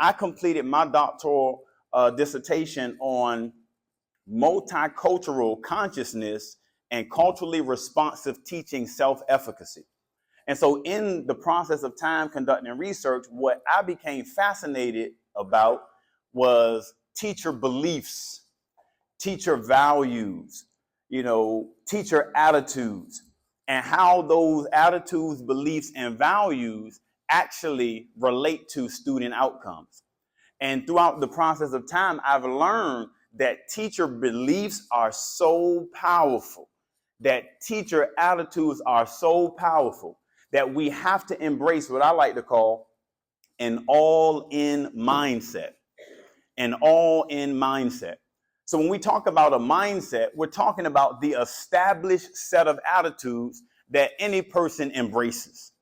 I completed my doctoral dissertation on multicultural consciousness and culturally responsive teaching self-efficacy. And so in the process of time conducting research, what I became fascinated about was teacher beliefs, teacher values, teacher attitudes, and how those attitudes, beliefs, and values actually relate to student outcomes. And throughout the process of time, I've learned that teacher beliefs are so powerful, that teacher attitudes are so powerful, that we have to embrace what I like to call an all-in mindset. An all-in mindset. So when we talk about a mindset, we're talking about the established set of attitudes that any person embraces.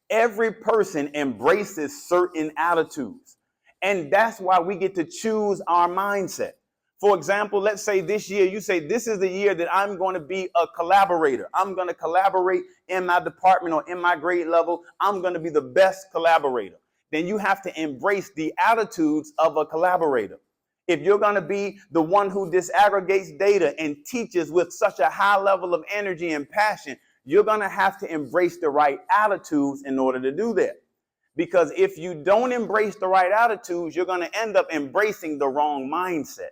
Every person embraces certain attitudes. And that's why we get to choose our mindset. For example, let's say this year, you say, this is the year that I'm going to be a collaborator. I'm going to collaborate in my department or in my grade level. I'm going to be the best collaborator. Then you have to embrace the attitudes of a collaborator. If you're going to be the one who disaggregates data and teaches with such a high level of energy and passion, you're going to have to embrace the right attitudes in order to do that. Because if you don't embrace the right attitudes, you're going to end up embracing the wrong mindset.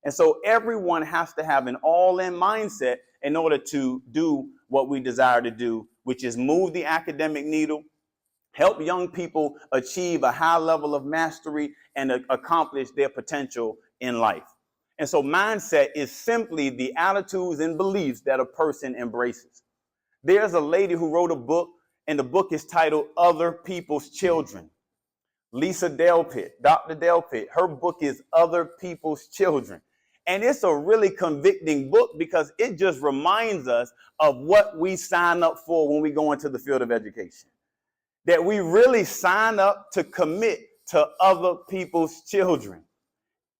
And so everyone has to have an all-in mindset in order to do what we desire to do, which is move the academic needle, help young people achieve a high level of mastery, and accomplish their potential in life. And so mindset is simply the attitudes and beliefs that a person embraces. There's a lady who wrote a book, and the book is titled Other People's Children. Lisa Delpit, Dr. Delpit, her book is Other People's Children. And it's a really convicting book because it just reminds us of what we sign up for when we go into the field of education. That we really sign up to commit to other people's children.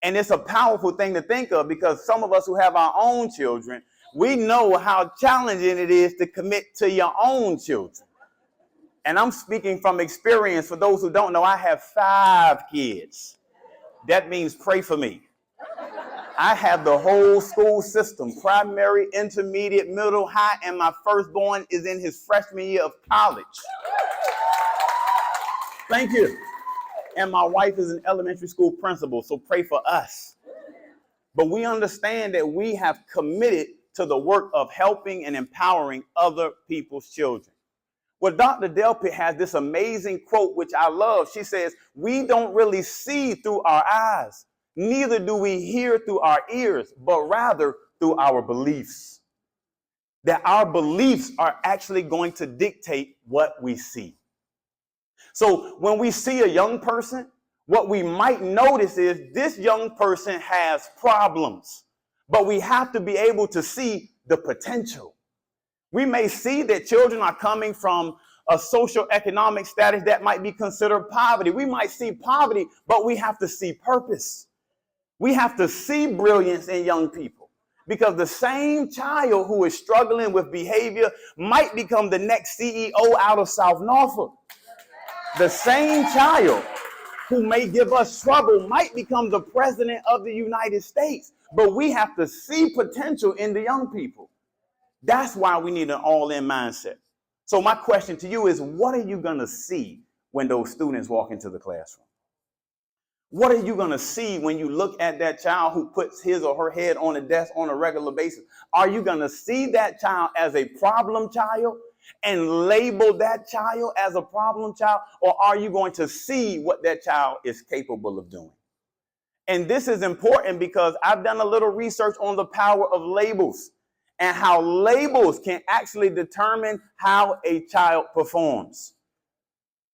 And it's a powerful thing to think of because some of us who have our own children, we know how challenging it is to commit to your own children. And I'm speaking from experience. For those who don't know, I have 5 kids. That means pray for me. I have the whole school system, primary, intermediate, middle, high, and my firstborn is in his freshman year of college. Thank you. And my wife is an elementary school principal, so pray for us. But we understand that we have committed to the work of helping and empowering other people's children. Well, Dr. Delpit has this amazing quote, which I love. She says, we don't really see through our eyes. Neither do we hear through our ears, but rather through our beliefs. That our beliefs are actually going to dictate what we see. So when we see a young person, what we might notice is this young person has problems, but we have to be able to see the potential. We may see that children are coming from a social economic status that might be considered poverty. We might see poverty, but we have to see purpose. We have to see brilliance in young people because the same child who is struggling with behavior might become the next CEO out of South Norfolk. The same child who may give us trouble might become the president of the United States. But we have to see potential in the young people. That's why we need an all-in mindset. So my question to you is, what are you going to see when those students walk into the classroom? What are you going to see when you look at that child who puts his or her head on the desk on a regular basis? Are you going to see that child as a problem child and label that child as a problem child? Or are you going to see what that child is capable of doing? And this is important because I've done a little research on the power of labels and how labels can actually determine how a child performs.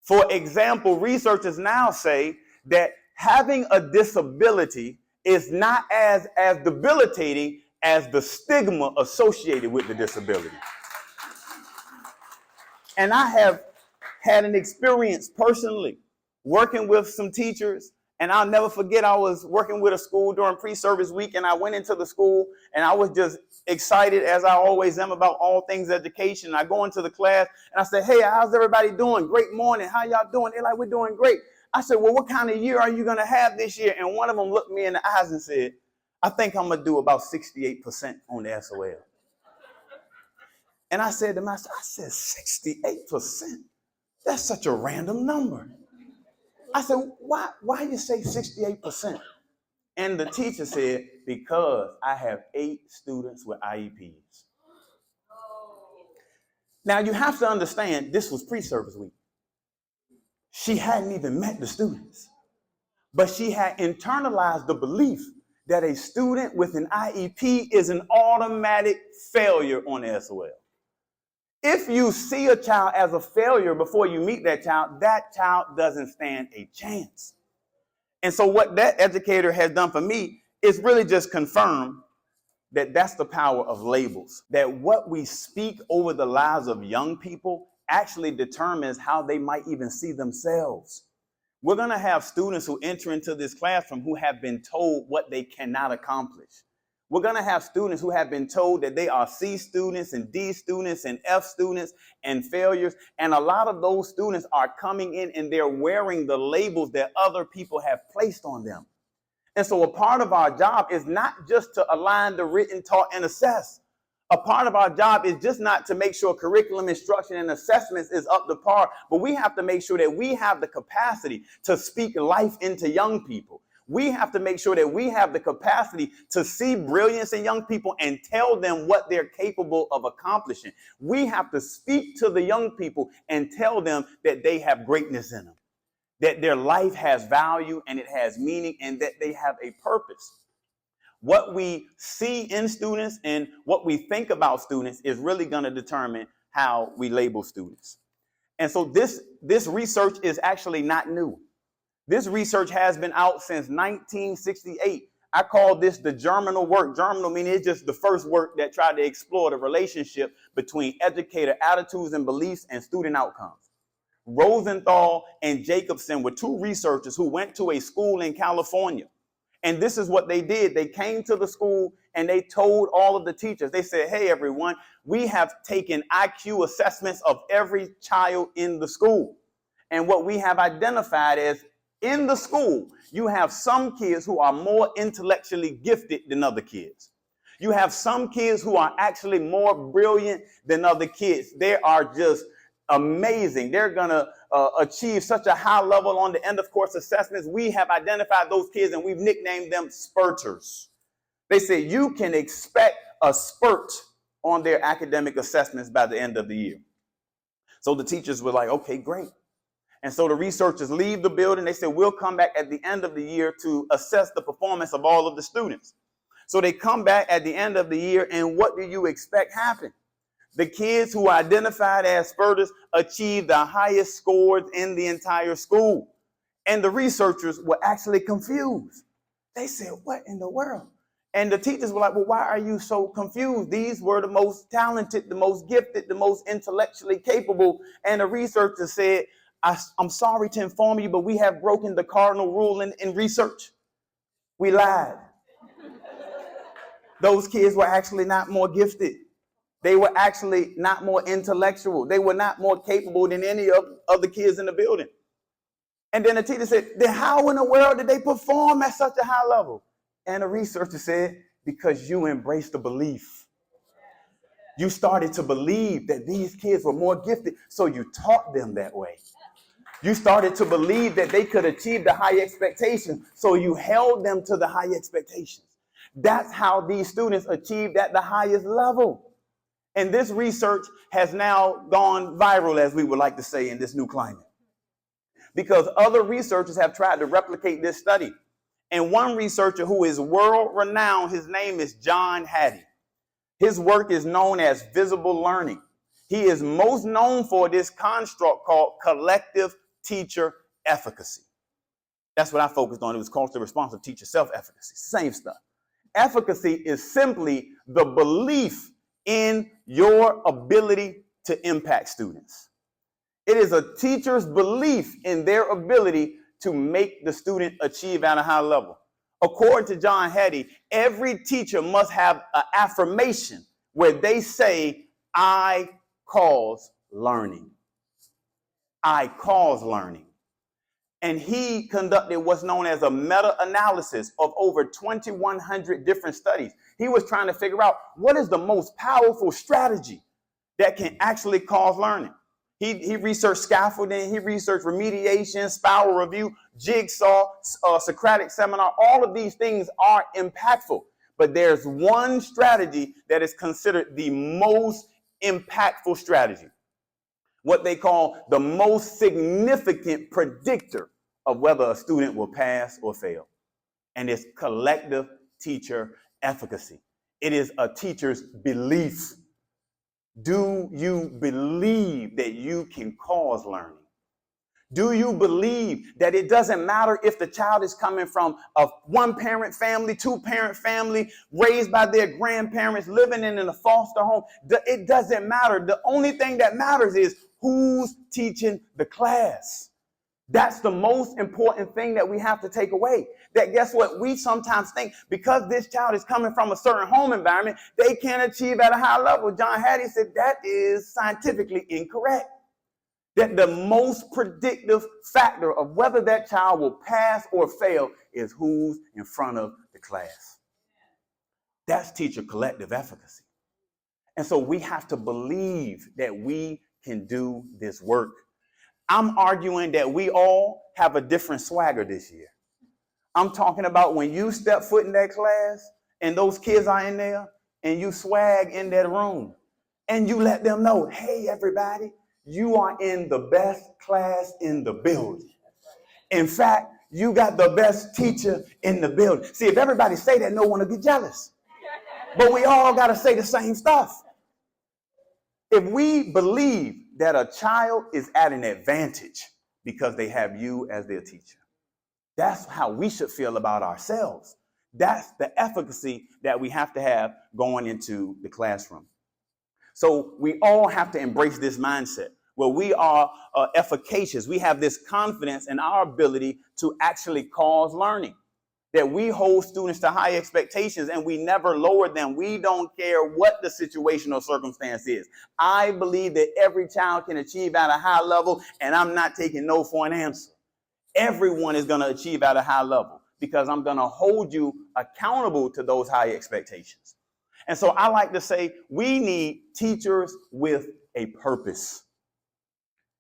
For example, researchers now say that having a disability is not as debilitating as the stigma associated with the disability. And I have had an experience personally working with some teachers, and I'll never forget, I was working with a school during pre-service week, and I went into the school, and I was just excited, as I always am, about all things education. I go into the class, and I say, hey, how's everybody doing? Great morning. How y'all doing? They're like, we're doing great. I said, well, what kind of year are you going to have this year? And one of them looked me in the eyes and said, I think I'm going to do about 68% on the SOL. And I said to myself, I said, 68%? That's such a random number. I said, why you say 68%? And the teacher said, because I have 8 students with IEPs. Now, you have to understand, this was pre-service week. She hadn't even met the students, but she had internalized the belief that a student with an IEP is an automatic failure on the SOL. If you see a child as a failure before you meet that child doesn't stand a chance. And so what that educator has done for me is really just confirm that that's the power of labels, that what we speak over the lives of young people actually determines how they might even see themselves. We're going to have students who enter into this classroom who have been told what they cannot accomplish. We're going to have students who have been told that they are C students and D students and F students and failures. And a lot of those students are coming in and they're wearing the labels that other people have placed on them. And so a part of our job is not just to align the written, taught, and assess. A part of our job is just not to make sure curriculum, instruction, and assessments is up to par, but we have to make sure that we have the capacity to speak life into young people. We have to make sure that we have the capacity to see brilliance in young people and tell them what they're capable of accomplishing. We have to speak to the young people and tell them that they have greatness in them, that their life has value and it has meaning and that they have a purpose. What we see in students and what we think about students is really going to determine how we label students. And so this research is actually not new. This research has been out since 1968. I call this the germinal work. Germinal meaning it's just the first work that tried to explore the relationship between educator attitudes and beliefs and student outcomes. Rosenthal and Jacobson were 2 researchers who went to a school in California. And this is what they did. They came to the school and they told all of the teachers, they said, hey, everyone, we have taken IQ assessments of every child in the school. And what we have identified is in the school, you have some kids who are more intellectually gifted than other kids. You have some kids who are actually more brilliant than other kids. They are just amazing. They're going to achieve such a high level on the end of course assessments. We have identified those kids and we've nicknamed them spurters. They say you can expect a spurt on their academic assessments by the end of the year. So the teachers were like, okay, great. And so the researchers leave the building. They said, we'll come back at the end of the year to assess the performance of all of the students. So they come back at the end of the year, and what do you expect happen? The kids who are identified as spurters achieved the highest scores in the entire school. And the researchers were actually confused. They said, what in the world? And the teachers were like, well, why are you so confused? These were the most talented, the most gifted, the most intellectually capable. And the researcher said, I'm sorry to inform you, but we have broken the cardinal rule in research. We lied. Those kids were actually not more gifted. They were actually not more intellectual. They were not more capable than any of the kids in the building. And then the teacher said, then how in the world did they perform at such a high level? And the researcher said, because you embraced the belief. You started to believe that these kids were more gifted, so you taught them that way. You started to believe that they could achieve the high expectations, so you held them to the high expectations. That's how these students achieved at the highest level. And this research has now gone viral, as we would like to say, in this new climate. Because other researchers have tried to replicate this study. And one researcher who is world-renowned, his name is John Hattie. His work is known as visible learning. He is most known for this construct called collective teacher efficacy. That's what I focused on. It was culturally responsive teacher self-efficacy. Same stuff. Efficacy is simply the belief in your ability to impact students. It is a teacher's belief in their ability to make the student achieve at a high level. According to John Hattie, every teacher must have an affirmation where they say, I cause learning. I cause learning. And he conducted what's known as a meta-analysis of over 2,100 different studies. He was trying to figure out what is the most powerful strategy that can actually cause learning. He researched scaffolding, he researched remediation, spiral review, jigsaw, Socratic seminar. All of these things are impactful. But there's one strategy that is considered the most impactful strategy, what they call the most significant predictor of whether a student will pass or fail. And it's collective teacher efficacy. It is a teacher's belief. Do you believe that you can cause learning? Do you believe that it doesn't matter if the child is coming from a one-parent family, two-parent family, raised by their grandparents, living in a foster home? It doesn't matter. The only thing that matters is who's teaching the class. That's the most important thing that we have to take away. That guess what? We sometimes think because this child is coming from a certain home environment, they can't achieve at a high level. John Hattie said that is scientifically incorrect. That the most predictive factor of whether that child will pass or fail is who's in front of the class. That's teacher collective efficacy. And so we have to believe that we can do this work. I'm arguing that we all have a different swagger this year. I'm talking about when you step foot in that class and those kids are in there and you swag in that room and you let them know, hey, everybody, you are in the best class in the building. In fact, you got the best teacher in the building. See, if everybody say that, no one will get jealous. But we all got to say the same stuff. If we believe that a child is at an advantage because they have you as their teacher, that's how we should feel about ourselves. That's the efficacy that we have to have going into the classroom. So we all have to embrace this mindset where we are efficacious. We have this confidence in our ability to actually cause learning, that we hold students to high expectations and we never lower them. We don't care what the situation or circumstance is. I believe that every child can achieve at a high level, and I'm not taking no for an answer. Everyone is going to achieve at a high level because I'm going to hold you accountable to those high expectations. And so I like to say we need teachers with a purpose.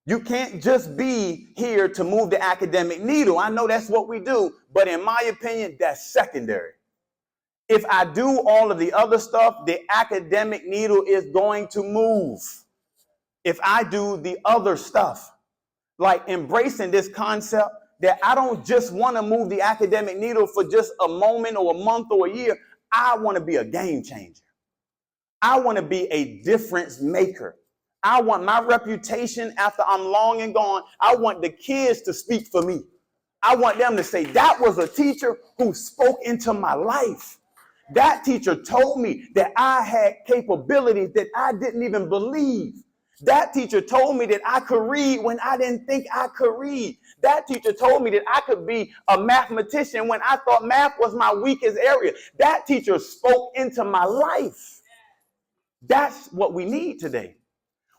You can't just be here to move the academic needle. I know that's what we do, but in my opinion, that's secondary. If I do all of the other stuff, the academic needle is going to move. If I do the other stuff, like embracing this concept that I don't just want to move the academic needle for just a moment or a month or a year. I want to be a game changer. I want to be a difference maker. I want my reputation after I'm long and gone. I want the kids to speak for me. I want them to say, that was a teacher who spoke into my life. That teacher told me that I had capabilities that I didn't even believe. That teacher told me that I could read when I didn't think I could read. That teacher told me that I could be a mathematician when I thought math was my weakest area. That teacher spoke into my life. That's what we need today.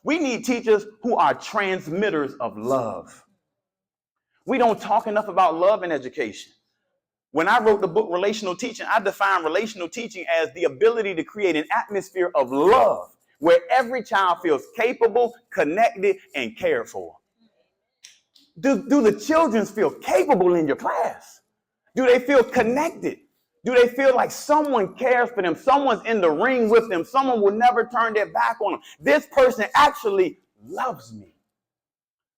We need teachers who are transmitters of love. We don't talk enough about love in education. When I wrote the book Relational Teaching, I defined relational teaching as the ability to create an atmosphere of love where every child feels capable, connected, and cared for. Do the children feel capable in your class? Do they feel connected? Do they feel like someone cares for them? Someone's in the ring with them. Someone will never turn their back on them. This person actually loves me.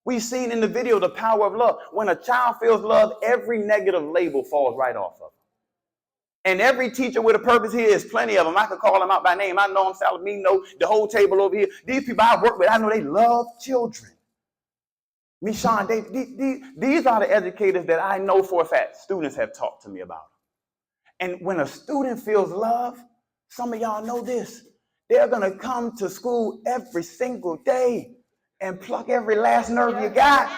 We've seen in the video the power of love. When a child feels love, every negative label falls right off of them. And every teacher with a purpose here is plenty of them. I could call them out by name. I know them, Salamino, the whole table over here. These people I work with, I know they love children. Michon, these are the educators that I know for a fact students have talked to me about. And when a student feels love, some of y'all know this, they're going to come to school every single day and pluck every last nerve you got.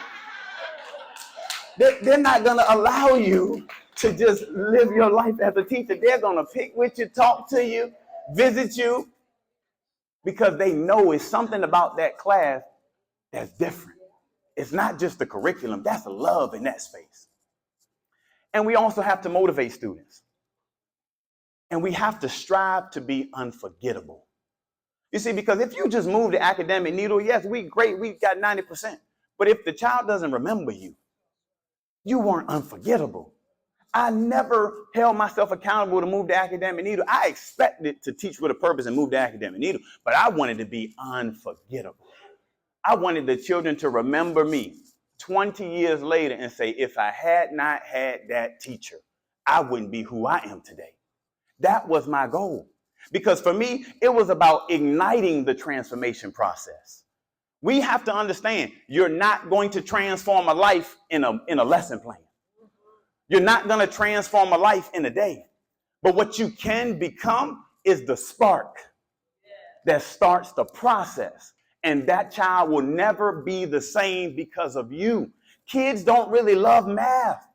They're not going to allow you to just live your life as a teacher. They're going to pick with you, talk to you, visit you, because they know it's something about that class that's different. It's not just the curriculum. That's love in that space. And we also have to motivate students. And we have to strive to be unforgettable. You see, because if you just move the academic needle, yes, we got 90%. But if the child doesn't remember you, you weren't unforgettable. I never held myself accountable to move the academic needle. I expected to teach with a purpose and move the academic needle, but I wanted to be unforgettable. I wanted the children to remember me 20 years later and say, if I had not had that teacher, I wouldn't be who I am today. That was my goal. Because for me, it was about igniting the transformation process. We have to understand, you're not going to transform a life in a lesson plan. You're not going to transform a life in a day. But what you can become is the spark that starts the process. And that child will never be the same because of you. Kids don't really love math.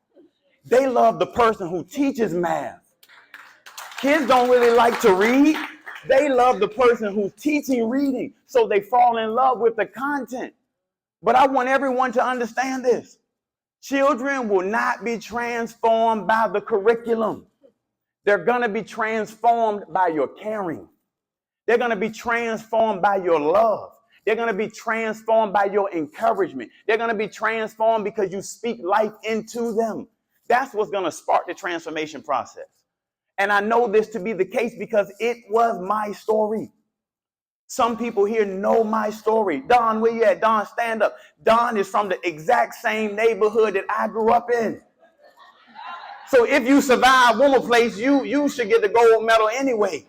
They love the person who teaches math. Kids don't really like to read. They love the person who's teaching reading. So they fall in love with the content. But I want everyone to understand this. Children will not be transformed by the curriculum. They're going to be transformed by your caring. They're going to be transformed by your love. They're going to be transformed by your encouragement. They're going to be transformed because you speak life into them. That's what's going to spark the transformation process. And I know this to be the case because it was my story. Some people here know my story. Don, where you at? Don, stand up. Don is from the exact same neighborhood that I grew up in. So if you survive Wilmer Place, you should get the gold medal anyway.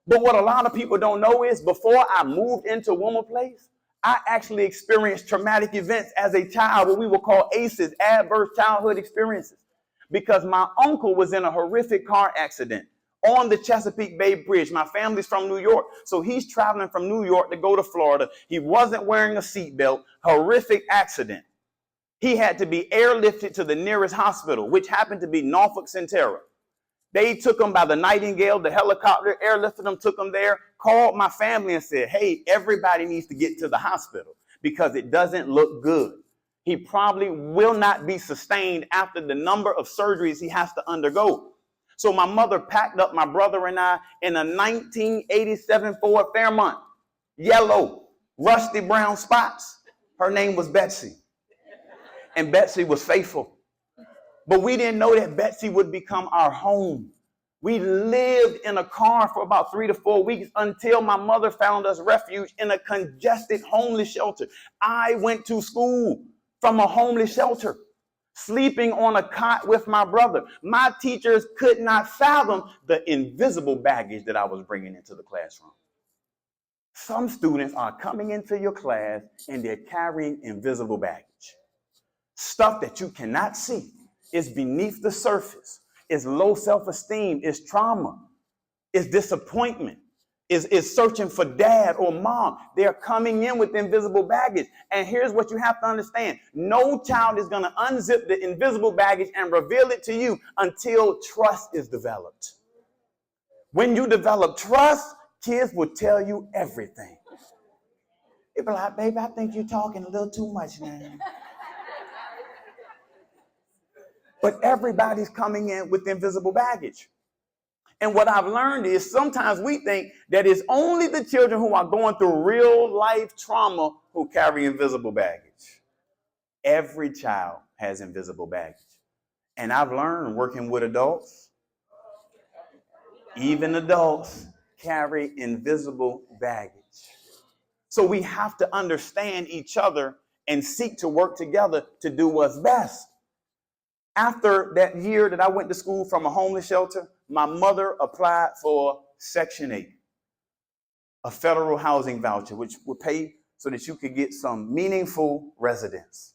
But what a lot of people don't know is before I moved into Wilmer Place, I actually experienced traumatic events as a child, what we will call ACEs, adverse childhood experiences. Because my uncle was in a horrific car accident on the Chesapeake Bay Bridge. My family's from New York, so he's traveling from New York to go to Florida. He wasn't wearing a seatbelt, horrific accident. He had to be airlifted to the nearest hospital, which happened to be Norfolk Centera. They took him by the Nightingale, the helicopter, airlifted him, took him there, called my family and said, hey, everybody needs to get to the hospital because it doesn't look good. He probably will not be sustained after the number of surgeries he has to undergo. So my mother packed up my brother and I in a 1987 Ford Fairmont, yellow, rusty brown spots. Her name was Betsy. And Betsy was faithful. But we didn't know that Betsy would become our home. We lived in a car for about 3 to 4 weeks until my mother found us refuge in a congested homeless shelter. I went to school from a homeless shelter, sleeping on a cot with my brother. My teachers could not fathom the invisible baggage that I was bringing into the classroom. Some students are coming into your class and they're carrying invisible baggage. Stuff that you cannot see is beneath the surface. It's low self-esteem. It's trauma. It's disappointment. Is searching for dad or mom. They're coming in with invisible baggage. And here's what you have to understand. No child is going to unzip the invisible baggage and reveal it to you until trust is developed. When you develop trust, kids will tell you everything. People are like, baby, I think you're talking a little too much now. But everybody's coming in with invisible baggage. And what I've learned is sometimes we think that it's only the children who are going through real life trauma who carry invisible baggage. Every child has invisible baggage. And I've learned working with adults, even adults carry invisible baggage. So we have to understand each other and seek to work together to do what's best. After that year that I went to school from a homeless shelter, my mother applied for Section 8, a federal housing voucher, which would pay so that you could get some meaningful residence.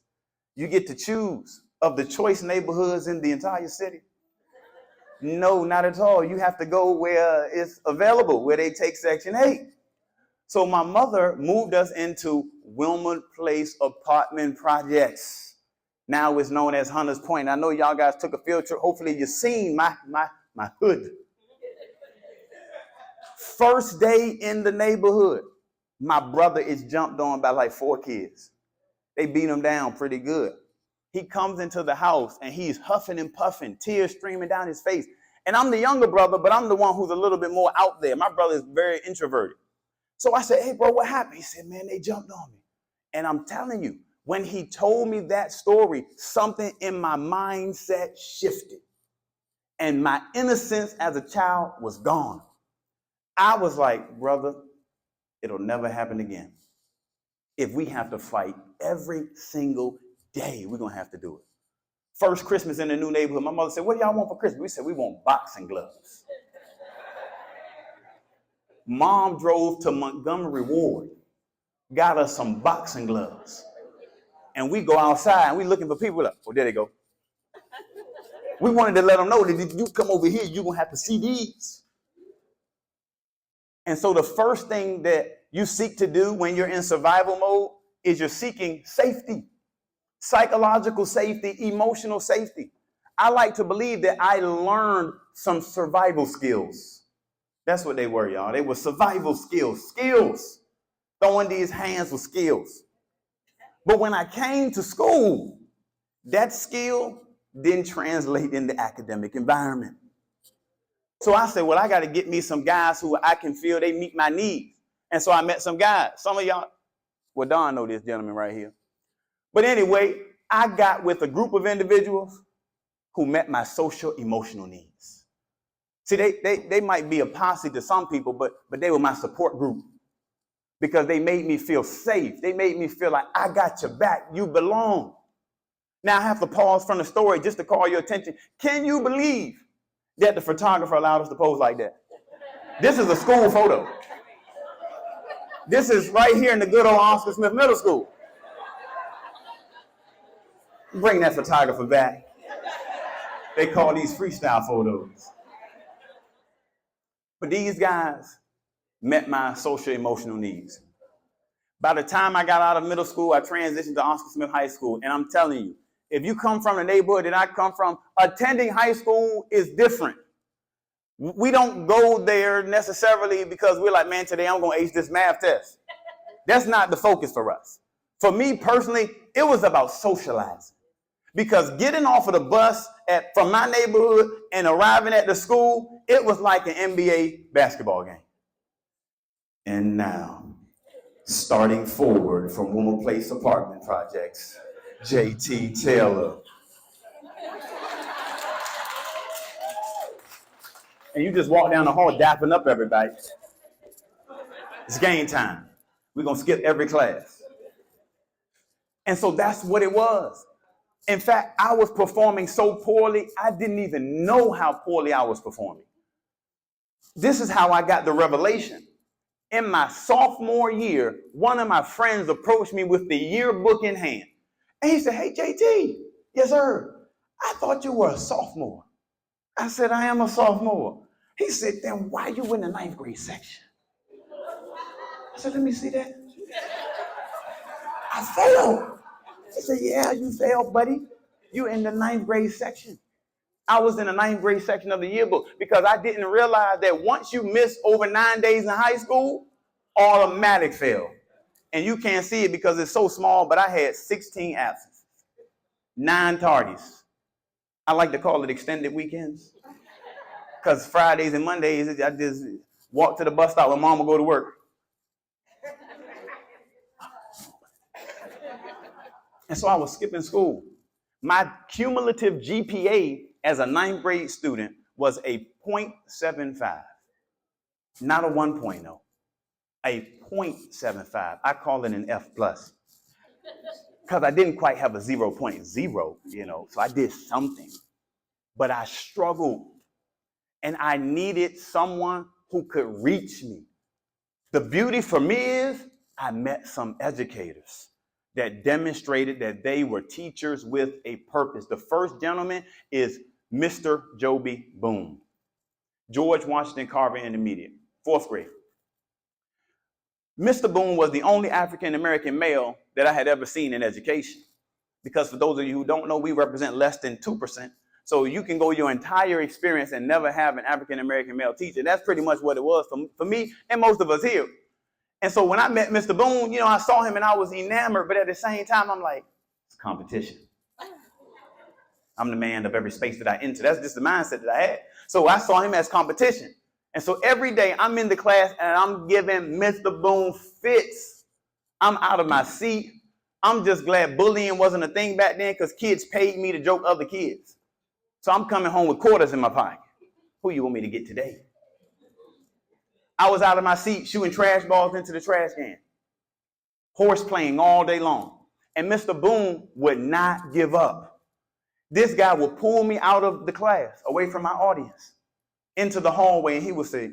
You get to choose of the choice neighborhoods in the entire city. No, not at all. You have to go where it's available, where they take Section 8. So my mother moved us into Wilmer Place apartment projects. Now it's known as Hunters Point. I know y'all guys took a field trip. Hopefully you've seen my hood. First day in the neighborhood, My brother is jumped on by like 4 kids. They beat him down pretty good. He comes into the house and he's huffing and puffing, tears streaming down his face. And I'm the younger brother, but I'm the one who's a little bit more out there. My brother is very introverted. So I said, hey, bro, what happened? He said, man, they jumped on me. And I'm telling you, when he told me that story, something in my mindset shifted. And my innocence as a child was gone. I was like, brother, it'll never happen again. If we have to fight every single day, we're going to have to do it. First Christmas in the new neighborhood, my mother said, what do y'all want for Christmas? We said, we want boxing gloves. Mom drove to Montgomery Ward, got us some boxing gloves. And we go outside and we looking for people. Like, oh, there they go. We wanted to let them know that if you come over here, you're going to have to see these. And so the first thing that you seek to do when you're in survival mode is you're seeking safety, psychological safety, emotional safety. I like to believe that I learned some survival skills. That's what they were, y'all. They were survival skills. Skills. Throwing these hands with skills. But when I came to school, that skill didn't translate in the academic environment. So I said, well, I got to get me some guys who I can feel they meet my needs. And so I met some guys. Some of y'all, well, Don know this gentleman right here. But anyway, I got with a group of individuals who met my social emotional needs. See, they might be a posse to some people, but they were my support group because they made me feel safe. They made me feel like I got your back. You belong. Now I have to pause from the story just to call your attention. Can you believe that the photographer allowed us to pose like that? This is a school photo. This is right here in the good old Oscar Smith Middle School. Bring that photographer back. They call these freestyle photos. But these guys met my social emotional needs. By the time I got out of middle school, I transitioned to Oscar Smith High School. And I'm telling you, if you come from the neighborhood that I come from, attending high school is different. We don't go there necessarily because we're like, man, today I'm going to ace this math test. That's not the focus for us. For me personally, it was about socializing. Because getting off of the bus from my neighborhood and arriving at the school, it was like an NBA basketball game. And now, starting forward from Woman Place Apartment Projects, JT Taylor. And you just walk down the hall dapping up everybody. It's game time. We're going to skip every class. And so that's what it was. In fact, I was performing so poorly, I didn't even know how poorly I was performing. This is how I got the revelation. In my sophomore year, one of my friends approached me with the yearbook in hand. And he said, hey, JT. Yes, sir. I thought you were a sophomore. I said, I am a sophomore. He said, then why are you in the 9th grade section? I said, let me see that. I failed. He said, yeah, you failed, buddy. You're in the 9th grade section. I was in the 9th grade section of the yearbook because I didn't realize that once you miss over 9 days in high school, automatic fail. And you can't see it because it's so small, but I had 16 absences, 9 tardies. I like to call it extended weekends because Fridays and Mondays, I just walk to the bus stop when mom would go to work. And so I was skipping school. My cumulative GPA as a 9th grade student was a 0.75, not a 1.0, a 0.75. I call it an F plus because I didn't quite have a 0.0, so I did something, but I struggled and I needed someone who could reach me. The beauty for me is I met some educators that demonstrated that they were teachers with a purpose. The first gentleman is Mr. Joby Boone, George Washington Carver Intermediate, 4th grade. Mr. Boone was the only African-American male that I had ever seen in education. Because for those of you who don't know, we represent less than 2%. So you can go your entire experience and never have an African-American male teacher. That's pretty much what it was for me and most of us here. And so when I met Mr. Boone, I saw him and I was enamored, but at the same time, I'm like, it's competition. I'm the man of every space that I enter. That's just the mindset that I had. So I saw him as competition. And so every day I'm in the class and I'm giving Mr. Boone fits. I'm out of my seat. I'm just glad bullying wasn't a thing back then because kids paid me to joke other kids. So I'm coming home with quarters in my pocket. Who you want me to get today? I was out of my seat shooting trash balls into the trash can. Horse playing all day long. And Mr. Boone would not give up. This guy would pull me out of the class, away from my audience, into the hallway, and he would say,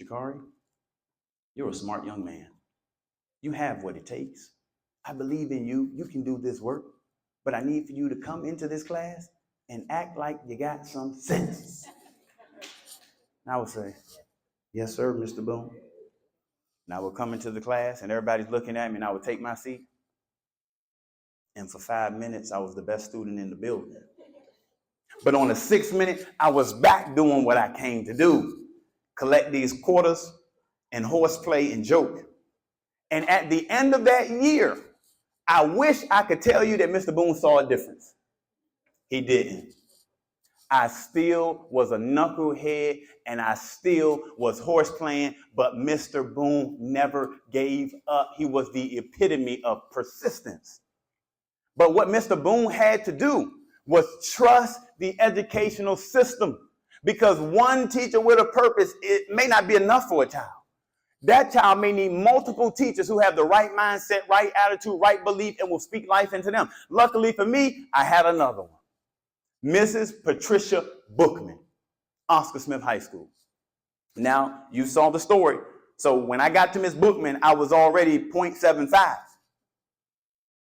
Jakari, you're a smart young man. You have what it takes. I believe in you. You can do this work. But I need for you to come into this class and act like you got some sense. And I would say, yes, sir, Mr. Boone. And I would come into the class, and everybody's looking at me, and I would take my seat. And for 5 minutes, I was the best student in the building. But on the 6th minute, I was back doing what I came to do. Collect these quarters and horseplay and joke. And at the end of that year, I wish I could tell you that Mr. Boone saw a difference. He didn't. I still was a knucklehead and I still was horse playing, but Mr. Boone never gave up. He was the epitome of persistence. But what Mr. Boone had to do was trust the educational system, because one teacher with a purpose, it may not be enough for a child. That child may need multiple teachers who have the right mindset, right attitude, right belief, and will speak life into them. Luckily for me, I had another one. Mrs. Patricia Bookman, Oscar Smith High School. Now, you saw the story. So when I got to Miss Bookman, I was already 0.75.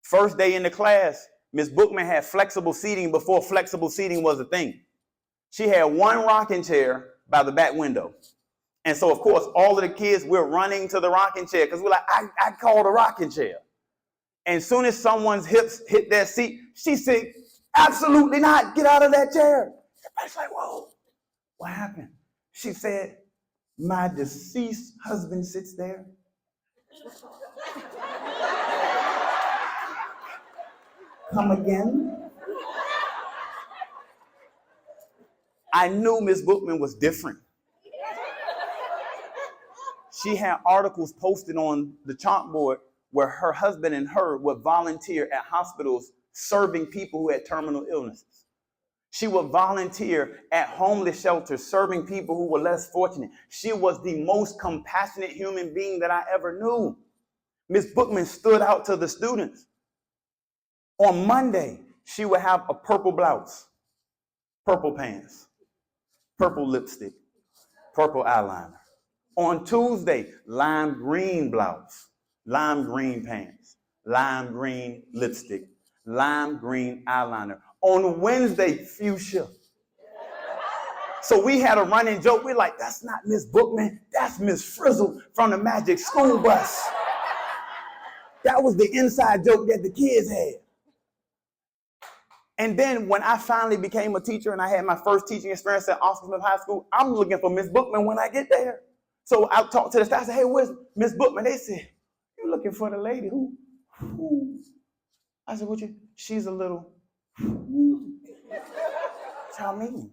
First day in the class, Miss Bookman had flexible seating before flexible seating was a thing. She had one rocking chair by the back window. And so, of course, all of the kids, we're running to the rocking chair because we're like, I called a rocking chair. And as soon as someone's hips hit that seat, she said, absolutely not. Get out of that chair. Everybody's like, whoa, what happened? She said, my deceased husband sits there. Come again? I knew Miss Bookman was different. She had articles posted on the chalkboard where her husband and her would volunteer at hospitals serving people who had terminal illnesses. She would volunteer at homeless shelters serving people who were less fortunate. She was the most compassionate human being that I ever knew. Miss Bookman stood out to the students. On Monday, she would have a purple blouse, purple pants, purple lipstick, purple eyeliner. On Tuesday, lime green blouse, lime green pants, lime green lipstick, lime green eyeliner. On Wednesday, fuchsia. So we had a running joke. We're like, that's not Miss Bookman, that's Miss Frizzle from the Magic School Bus. That was the inside joke that the kids had. And then when I finally became a teacher and I had my first teaching experience at Oscar Smith High School, I'm looking for Miss Bookman when I get there. So I talked to the staff, I said, hey, where's Miss Bookman? They said, you're looking for the lady who? I said, what you? She's a little, tell me,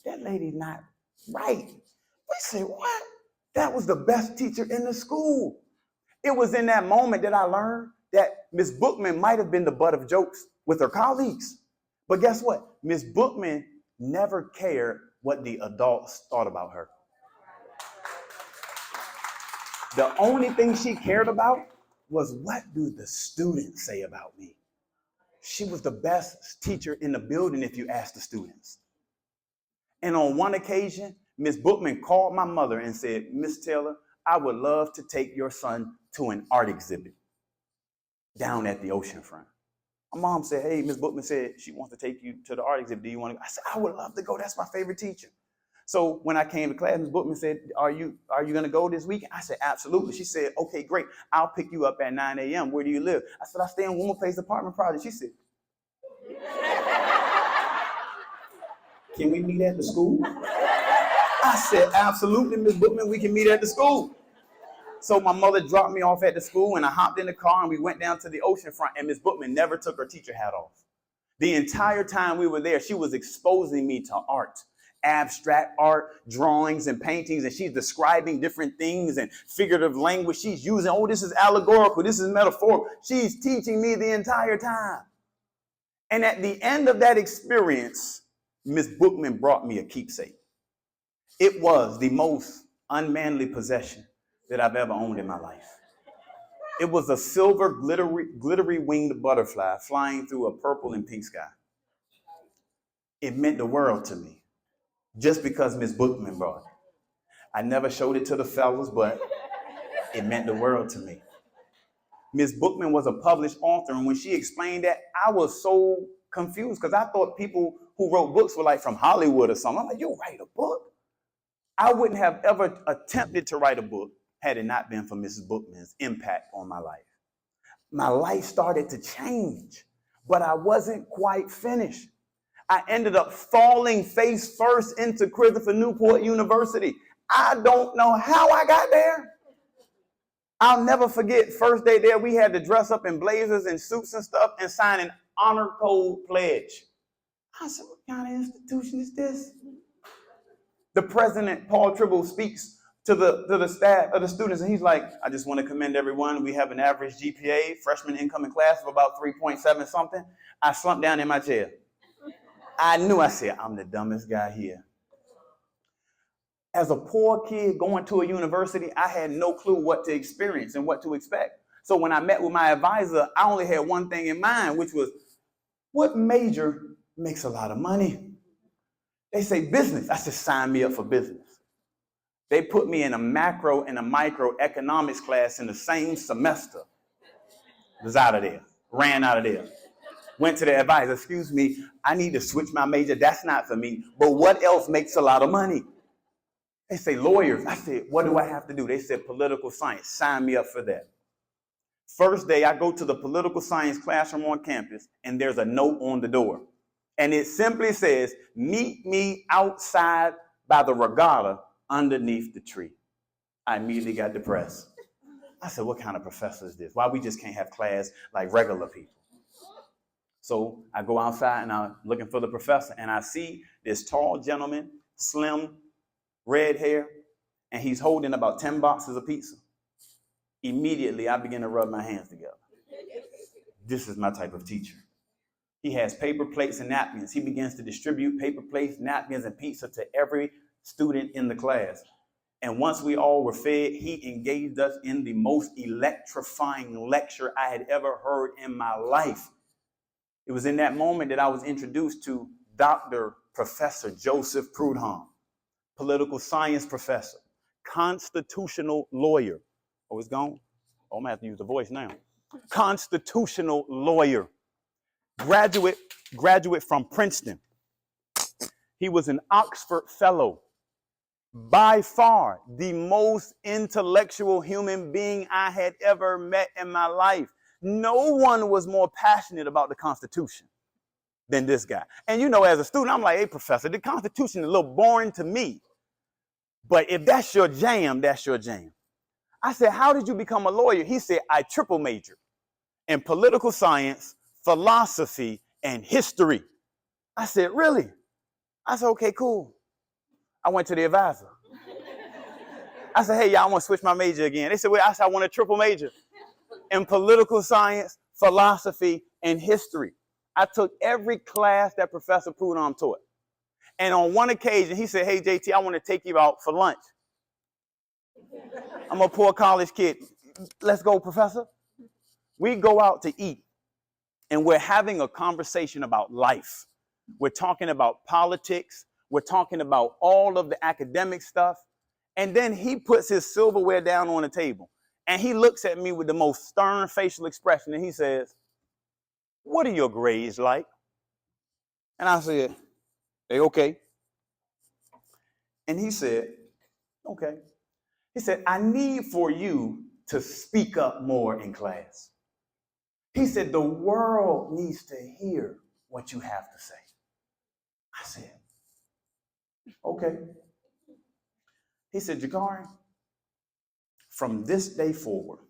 that lady's not right. We said, what? That was the best teacher in the school. It was in that moment that I learned that Miss Bookman might have been the butt of jokes with her colleagues. But guess what? Miss Bookman never cared what the adults thought about her. The only thing she cared about was, what do the students say about me? She was the best teacher in the building if you ask the students. And on one occasion, Miss Bookman called my mother and said, Miss Taylor, I would love to take your son to an art exhibit down at the oceanfront. My mom said, hey, Miss Bookman said she wants to take you to the art exhibit. Do you want to go? I said, I would love to go. That's my favorite teacher. So when I came to class, Miss Bookman said, are you going to go this weekend? I said, absolutely. She said, okay, great. I'll pick you up at 9 a.m. Where do you live? I said, I stay in Woman Place Apartment Project. She said, can we meet at the school? I said, absolutely, Miss Bookman, we can meet at the school. So my mother dropped me off at the school, and I hopped in the car, and we went down to the ocean front, and Miss Bookman never took her teacher hat off. The entire time we were there, she was exposing me to art, abstract art, drawings and paintings, and she's describing different things and figurative language. She's using, oh, this is allegorical, this is metaphorical. She's teaching me the entire time. And at the end of that experience, Miss Bookman brought me a keepsake. It was the most unmanly possession that I've ever owned in my life. It was a silver, glittery winged butterfly flying through a purple and pink sky. It meant the world to me, just because Miss Bookman brought it. I never showed it to the fellas, but it meant the world to me. Miss Bookman was a published author, and when she explained that, I was so confused because I thought people who wrote books were like from Hollywood or something. I'm like, you write a book? I wouldn't have ever attempted to write a book had it not been for Mrs. Bookman's impact on my life. My life started to change, but I wasn't quite finished. I ended up falling face first into Christopher Newport University. I don't know how I got there. I'll never forget, first day there, we had to dress up in blazers and suits and stuff and sign an honor code pledge. I said, what kind of institution is this? The president, Paul Tribble, speaks to the staff of the students, and he's like, I just want to commend everyone. We have an average GPA, freshman incoming class of about 3.7 something. I slumped down in my chair. I knew, I said, I'm the dumbest guy here. As a poor kid going to a university, I had no clue what to experience and what to expect. So when I met with my advisor, I only had one thing in mind, which was, what major makes a lot of money? They say business. I said, sign me up for business. They put me in a macro and a micro economics class in the same semester. Was out of there, ran out of there. Went to the advisor, excuse me, I need to switch my major. That's not for me. But what else makes a lot of money? They say lawyers. I said, what do I have to do? They said political science. Sign me up for that. First day, I go to the political science classroom on campus, and there's a note on the door. And it simply says, meet me outside by the regatta underneath the tree. I immediately got depressed. I said, what kind of professor is this? Why we just can't have class like regular people? So I go outside and I'm looking for the professor, and I see this tall gentleman, slim, red hair, and he's holding about 10 boxes of pizza. Immediately, I begin to rub my hands together. This is my type of teacher. He has paper plates and napkins. He begins to distribute paper plates, napkins, and pizza to every student in the class. And once we all were fed, he engaged us in the most electrifying lecture I had ever heard in my life. It was in that moment that I was introduced to Dr. Professor Joseph Prudhomme, political science professor, constitutional lawyer. Oh, it's gone? Oh, I'm going to have to use the voice now. Constitutional lawyer, graduate from Princeton. He was an Oxford fellow. By far the most intellectual human being I had ever met in my life. No one was more passionate about the Constitution than this guy. And you know, as a student, I'm like, hey, professor, the Constitution is a little boring to me. But if that's your jam, that's your jam. I said, how did you become a lawyer? He said, I triple majored in political science, philosophy, and history. I said, really? I said, okay, cool. I went to the advisor. I said, hey, y'all, I want to switch my major again. They said, well, I said, I want a triple major in political science, philosophy, and history. I took every class that Professor Prudhomme taught. And on one occasion, he said, hey, JT, I want to take you out for lunch. I'm a poor college kid. Let's go, Professor. We go out to eat, and we're having a conversation about life. We're talking about politics. We're talking about all of the academic stuff. And then he puts his silverware down on the table, and he looks at me with the most stern facial expression, and he says, what are your grades like? And I said, they okay. And he said, okay. He said, I need for you to speak up more in class. He said, the world needs to hear what you have to say. I said, okay. He said, Jakari, from this day forward,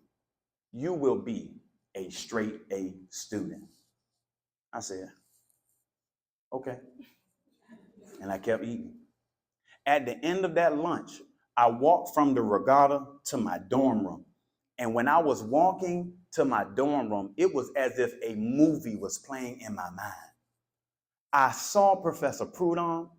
you will be a straight A student. I said, okay. And I kept eating. At the end of that lunch, I walked from the regatta to my dorm room. And when I was walking to my dorm room, it was as if a movie was playing in my mind. I saw Professor Prudhomme.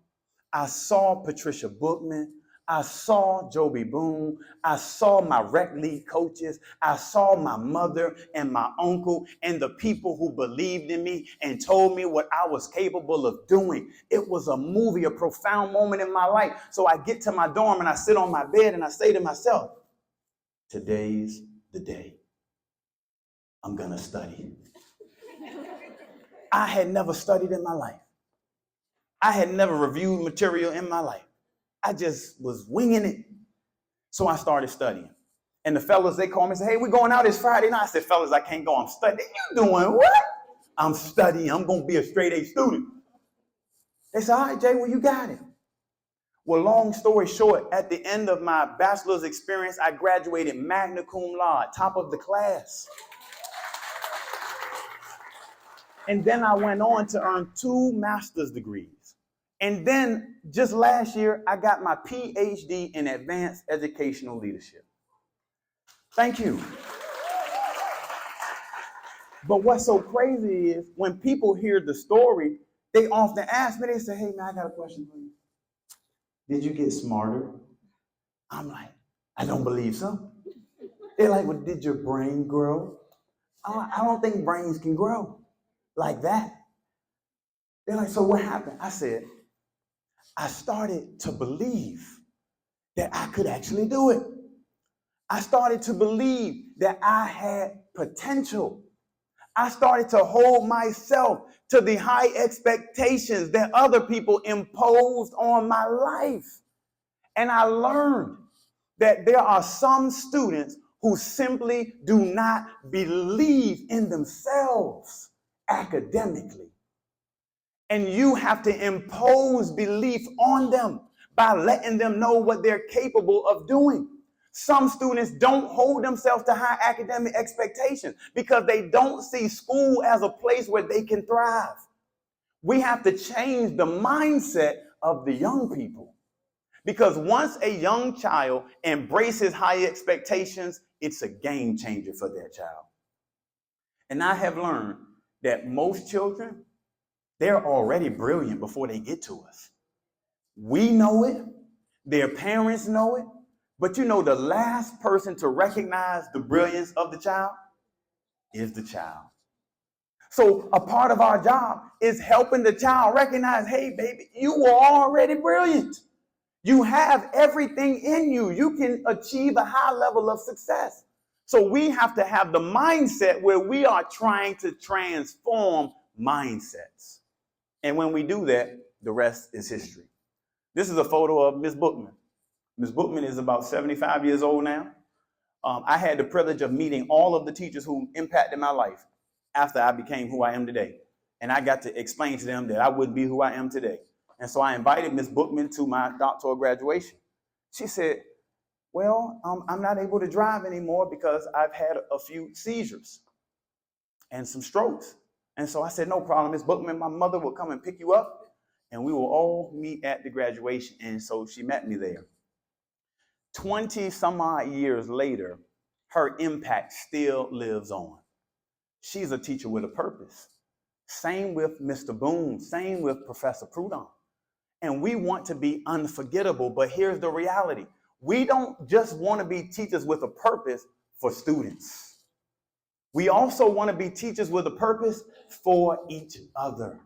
I saw Patricia Bookman. I saw Joby Boone. I saw my rec league coaches. I saw my mother and my uncle and the people who believed in me and told me what I was capable of doing. It was a movie, a profound moment in my life. So I get to my dorm and I sit on my bed and I say to myself, today's the day. I'm going to study. I had never studied in my life. I had never reviewed material in my life. I just was winging it. So I started studying. And the fellas, they called me and said, hey, we're going out this Friday night. I said, fellas, I can't go. I'm studying. You doing what? I'm studying. I'm going to be a straight A student. They said, all right, Jay, well, you got it. Well, long story short, at the end of my bachelor's experience, I graduated magna cum laude, top of the class. And then I went on to earn 2 master's degrees. And then just last year, I got my PhD in advanced educational leadership. Thank you. But what's so crazy is when people hear the story, they often ask me, they say, hey, man, I got a question for you. Did you get smarter? I'm like, I don't believe so. They're like, well, did your brain grow? I don't think brains can grow like that. They're like, so what happened? I said, I started to believe that I could actually do it. I started to believe that I had potential. I started to hold myself to the high expectations that other people imposed on my life. And I learned that there are some students who simply do not believe in themselves academically. And you have to impose belief on them by letting them know what they're capable of doing. Some students don't hold themselves to high academic expectations because they don't see school as a place where they can thrive. We have to change the mindset of the young people, because once a young child embraces high expectations, it's a game changer for that child. And I have learned that most children, they're already brilliant before they get to us. We know it, their parents know it, but you know the last person to recognize the brilliance of the child is the child. So a part of our job is helping the child recognize, hey, baby, you are already brilliant. You have everything in you. You can achieve a high level of success. So we have to have the mindset where we are trying to transform mindsets. And when we do that, the rest is history. This is a photo of Ms. Bookman. Ms. Bookman is about 75 years old now. I had the privilege of meeting all of the teachers who impacted my life after I became who I am today. And I got to explain to them that I wouldn't be who I am today. And so I invited Ms. Bookman to my doctoral graduation. She said, well, I'm not able to drive anymore because I've had a few seizures and some strokes. And so I said, no problem, Ms. Bookman, my mother will come and pick you up and we will all meet at the graduation. And so she met me there. 20 some odd years later, her impact still lives on. She's a teacher with a purpose. Same with Mr. Boone, same with Professor Prudhomme. And we want to be unforgettable, but here's the reality. We don't just want to be teachers with a purpose for students. We also want to be teachers with a purpose for each other.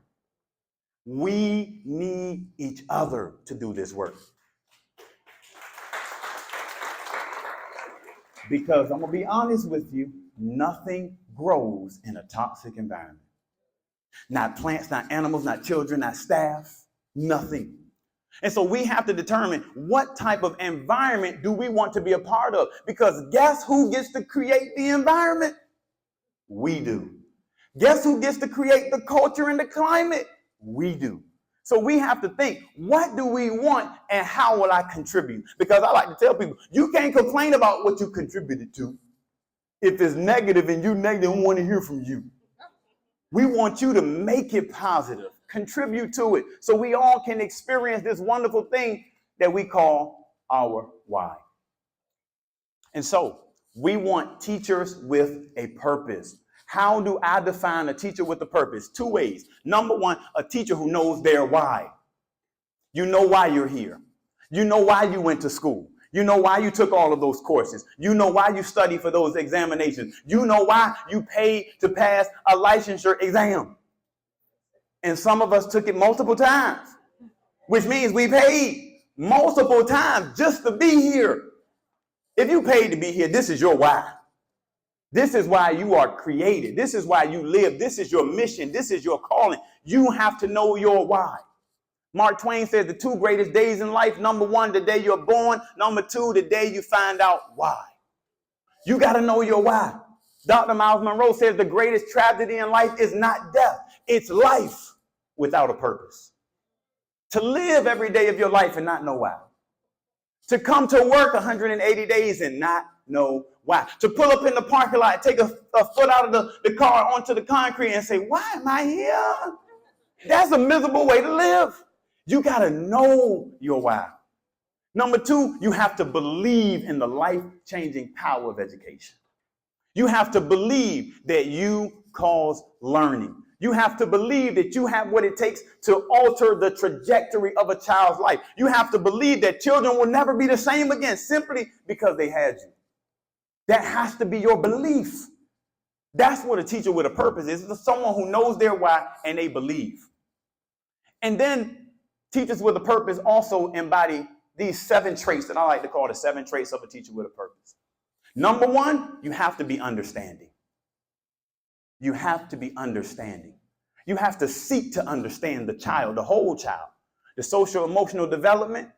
We need each other to do this work. Because I'm going to be honest with you, nothing grows in a toxic environment. Not plants, not animals, not children, not staff, nothing. And so we have to determine what type of environment do we want to be a part of? Because guess who gets to create the environment? We do. Guess who gets to create the culture and the climate? We do. So we have to think, what do we want and how will I contribute? Because I like to tell people, you can't complain about what you contributed to. If it's negative and you negative, we want to hear from you. We want you to make it positive, contribute to it, so we all can experience this wonderful thing that we call our why. And so we want teachers with a purpose. How do I define a teacher with a purpose? 2 ways. Number one, a teacher who knows their why. You know why you're here. You know why you went to school. You know why you took all of those courses. You know why you studied for those examinations. You know why you paid to pass a licensure exam. And some of us took it multiple times, which means we paid multiple times just to be here. If you paid to be here, this is your why. This is why you are created. This is why you live. This is your mission. This is your calling. You have to know your why. Mark Twain says the 2 greatest days in life, number 1, the day you're born. Number 2, the day you find out why. You got to know your why. Dr. Miles Monroe says the greatest tragedy in life is not death. It's life without a purpose. To live every day of your life and not know why. To come to work 180 days and not know why. To pull up in the parking lot, take a foot out of the car onto the concrete and say, why am I here? That's a miserable way to live. You got to know your why. Number 2, you have to believe in the life-changing power of education. You have to believe that you cause learning. You have to believe that you have what it takes to alter the trajectory of a child's life. You have to believe that children will never be the same again simply because they had you. That has to be your belief. That's what a teacher with a purpose is. It's someone who knows their why and they believe. And then teachers with a purpose also embody these 7 traits that I like to call the 7 traits of a teacher with a purpose. Number 1, you have to be understanding. You have to be understanding. You have to seek to understand the child, the whole child, the social emotional development,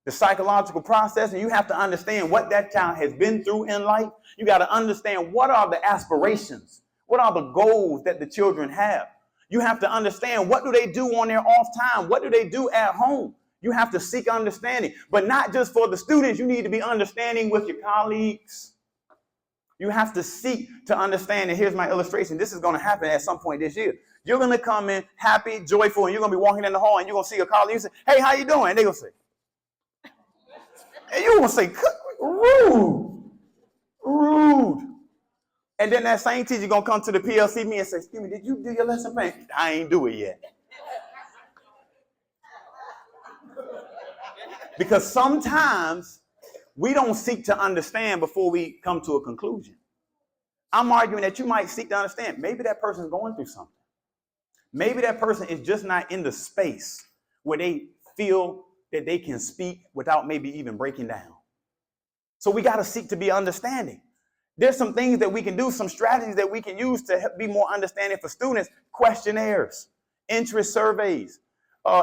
the psychological process, and you have to understand what that child has been through in life. You got to understand what are the aspirations, what are the goals that the children have. You have to understand what do they do on their off time, what do they do at home. You have to seek understanding, but not just for the students. You need to be understanding with your colleagues. You have to seek to understand, and here's my illustration. This is going to happen at some point this year. You're going to come in happy, joyful, and you're going to be walking in the hall, and you're going to see a colleague. You say, hey, how you doing? And they're going to say, and you're going to say, rude. And then that same teacher going to come to the PLC meeting and say, excuse me, did you do your lesson plan? I ain't do it yet. Because sometimes we don't seek to understand before we come to a conclusion. I'm arguing that you might seek to understand. Maybe that person's going through something. Maybe that person is just not in the space where they feel that they can speak without maybe even breaking down. So we got to seek to be understanding. There's some things that we can do, some strategies that we can use to help be more understanding for students. Questionnaires, interest surveys,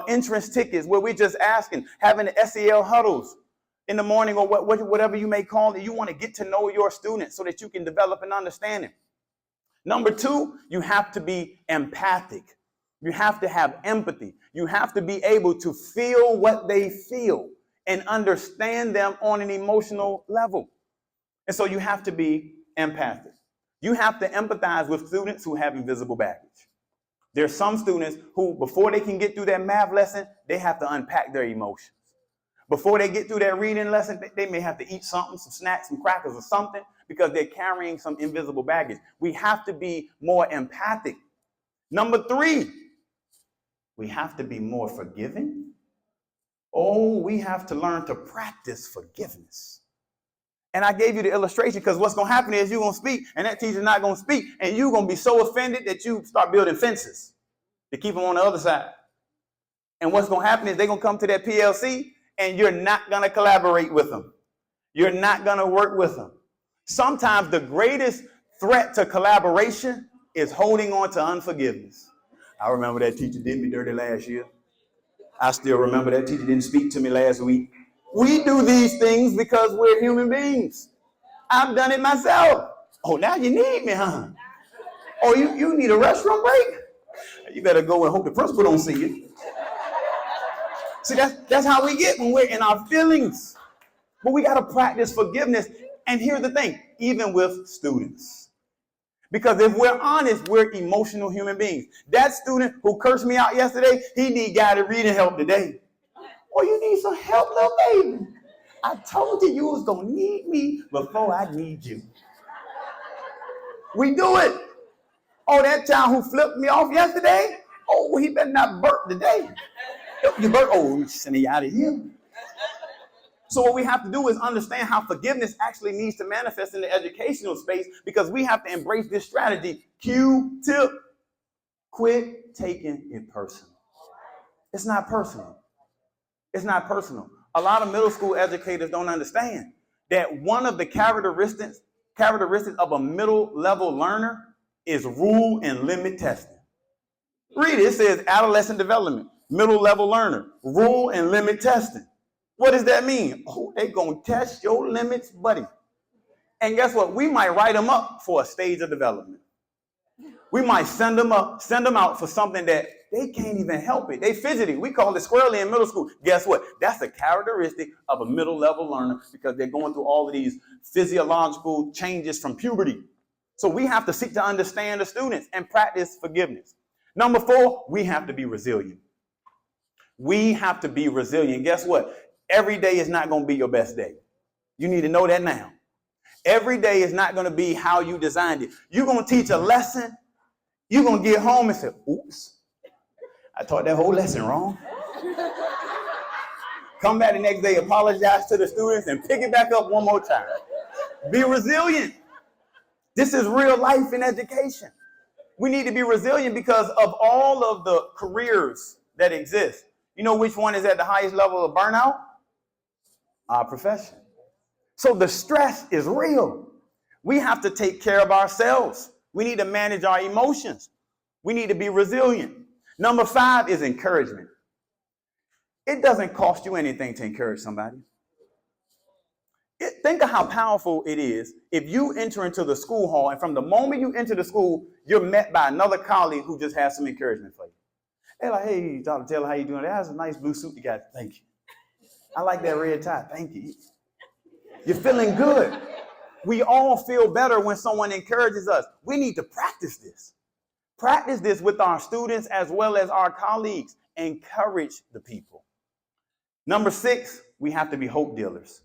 entrance tickets where we're just asking, having the SEL huddles in the morning or whatever you may call it. You want to get to know your students so that you can develop an understanding. Number 2, you have to be empathic. You have to have empathy. You have to be able to feel what they feel and understand them on an emotional level. And so you have to be empathic. You have to empathize with students who have invisible baggage. There's some students who, before they can get through that math lesson, they have to unpack their emotions. Before they get through that reading lesson, they may have to eat something, some snacks, some crackers or something, because they're carrying some invisible baggage. We have to be more empathic. Number 3, we have to be more forgiving. Oh, we have to learn to practice forgiveness. And I gave you the illustration because what's going to happen is you're going to speak and that teacher's not going to speak, and you're going to be so offended that you start building fences to keep them on the other side. And what's going to happen is they're going to come to that PLC and you're not going to collaborate with them. You're not going to work with them. Sometimes the greatest threat to collaboration is holding on to unforgiveness. I remember that teacher did me dirty last year. I still remember that teacher didn't speak to me last week. We do these things because we're human beings. I've done it myself. Oh, now you need me, huh? Oh, you need a restroom break? You better go and hope the principal don't see you. See, that's how we get when we're in our feelings. But we got to practice forgiveness. And here's the thing, even with students. Because if we're honest, we're emotional human beings. That student who cursed me out yesterday, he need guided reading help today. Oh, you need some help, little baby. I told you was going to need me before I need you. We do it. Oh, that child who flipped me off yesterday, oh, he better not burp today. You burp, oh, we're sending you out of here. So what we have to do is understand how forgiveness actually needs to manifest in the educational space, because we have to embrace this strategy. Q-tip. Quit taking it personal. It's not personal. It's not personal. A lot of middle school educators don't understand that one of the characteristics of a middle level learner is rule and limit testing. Read it. It says adolescent development, middle level learner, rule and limit testing. What does that mean? Oh, they're going to test your limits, buddy. And guess what? We might write them up for a stage of development. We might send them out for something that they can't even help it. They fidgety. We call it squirrely in middle school. Guess what? That's a characteristic of a middle level learner, because they're going through all of these physiological changes from puberty. So we have to seek to understand the students and practice forgiveness. Number 4, we have to be resilient. We have to be resilient. Guess what? Every day is not going to be your best day. You need to know that now. Every day is not going to be how you designed it. You're going to teach a lesson. You're going to get home and say, oops, I taught that whole lesson wrong. Come back the next day, apologize to the students, and pick it back up one more time. Be resilient. This is real life in education. We need to be resilient because of all of the careers that exist. You know which one is at the highest level of burnout? Our profession. So the stress is real. We have to take care of ourselves. We need to manage our emotions. We need to be resilient. Number 5 is encouragement. It doesn't cost you anything to encourage somebody. Think of how powerful it is if you enter into the school hall, and from the moment you enter the school, you're met by another colleague who just has some encouragement for you. They're like, hey, Dr. Taylor, how you doing? That's a nice blue suit you got. Thank you. I like that red tie. Thank you. You're feeling good. We all feel better when someone encourages us. We need to practice this. Practice this with our students as well as our colleagues. Encourage the people. Number 6, we have to be hope dealers.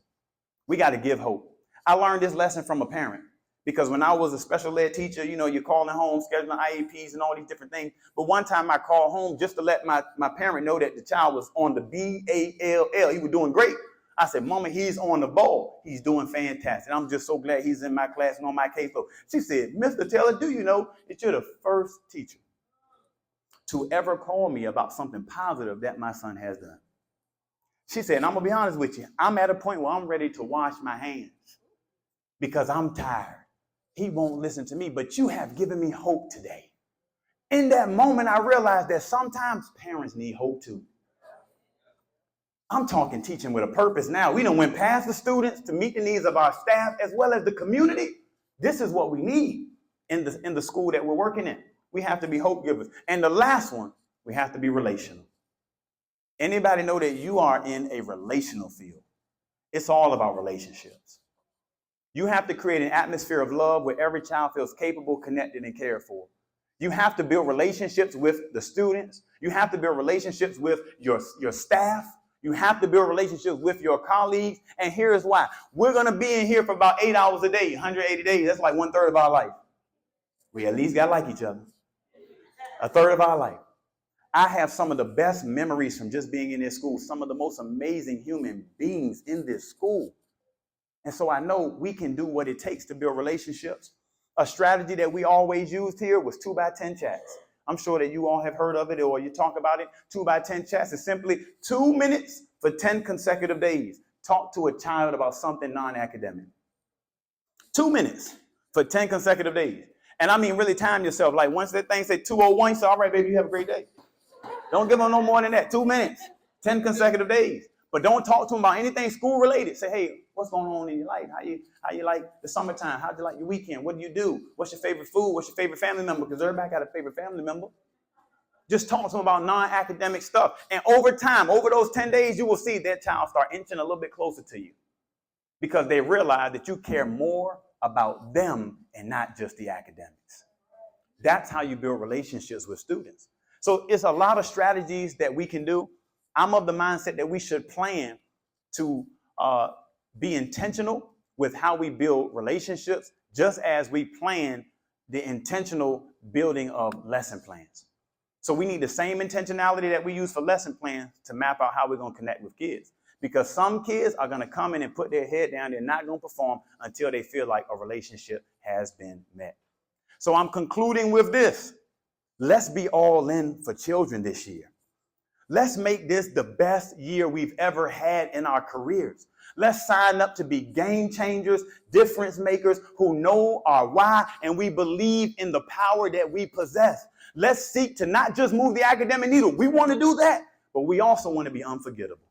We got to give hope. I learned this lesson from a parent, because when I was a special ed teacher, you know, you're calling home, scheduling IEPs and all these different things. But one time I called home just to let my parent know that the child was on the BALL. He was doing great. I said, Mama, he's on the ball. He's doing fantastic. I'm just so glad he's in my class and on my caseload. She said, Mr. Taylor, do you know that you're the first teacher to ever call me about something positive that my son has done? She said, and I'm going to be honest with you, I'm at a point where I'm ready to wash my hands because I'm tired. He won't listen to me, but you have given me hope today. In that moment, I realized that sometimes parents need hope too. I'm talking teaching with a purpose now. We done went past the students to meet the needs of our staff as well as the community. This is what we need in the school that we're working in. We have to be hope givers. And the last one, we have to be relational. Anybody know that you are in a relational field? It's all about relationships. You have to create an atmosphere of love where every child feels capable, connected, and cared for. You have to build relationships with the students. You have to build relationships with your staff. You have to build relationships with your colleagues. And here's why. We're going to be in here for about 8 hours a day, 180 days. That's like 1/3 of our life. We at least got to like each other. 1/3 of our life. I have some of the best memories from just being in this school, some of the most amazing human beings in this school. And so I know we can do what it takes to build relationships. A strategy that we always used here was 2x10 chats. I'm sure that you all have heard of it or you talk about it. 2x10 chats is simply 2 minutes for 10 consecutive days. Talk to a child about something non-academic. 2 minutes for 10 consecutive days. And I mean, really time yourself. Like once that thing say 2:01, say, all right, baby, you have a great day. Don't give them no more than that. 2 minutes, 10 consecutive days. But don't talk to them about anything school related. Say, hey, what's going on in your life? How you like the summertime? How'd you like your weekend? What do you do? What's your favorite food? What's your favorite family member? Because everybody got a favorite family member. Just talk to them about non-academic stuff. And over time, over those 10 days, you will see that child start inching a little bit closer to you because they realize that you care more about them and not just the academics. That's how you build relationships with students. So it's a lot of strategies that we can do. I'm of the mindset that we should plan to be intentional with how we build relationships, just as we plan the intentional building of lesson plans. So we need the same intentionality that we use for lesson plans to map out how we're going to connect with kids. Because some kids are going to come in and put their head down. They're not going to perform until they feel like a relationship has been met. So I'm concluding with this. Let's be all in for children this year. Let's make this the best year we've ever had in our careers. Let's sign up to be game changers, difference makers who know our why, and we believe in the power that we possess. Let's seek to not just move the academic needle. We want to do that, but we also want to be unforgettable.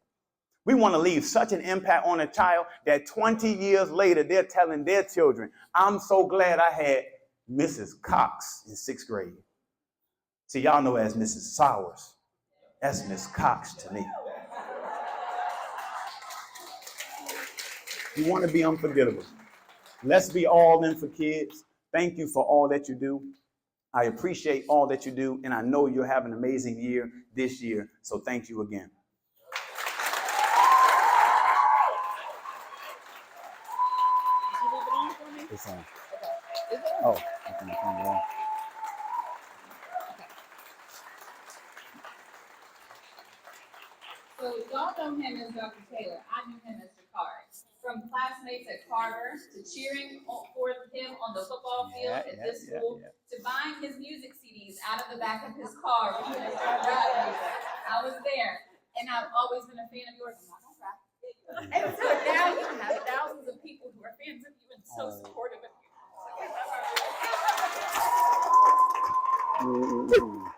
We want to leave such an impact on a child that 20 years later, they're telling their children, I'm so glad I had Mrs. Cox in 6th grade. See, y'all know as Mrs. Sowers. That's Miss Cox to me. You want to be unforgettable. Let's be all in for kids. Thank you for all that you do. I appreciate all that you do, and I know you'll have an amazing year this year, so thank you again. Did you leave it on for me? It's on. Okay. Is it? Oh, I can turn it on. So y'all know him as Dr. Taylor. I knew him as Jakari. From classmates at Carver to cheering for him on the football field at this school to buying his music CDs out of the back of his car when he was driving. I was there, and I've always been a fan of yours. I'm not gonna cry. And so now you have thousands of people who are fans of you and so supportive of you.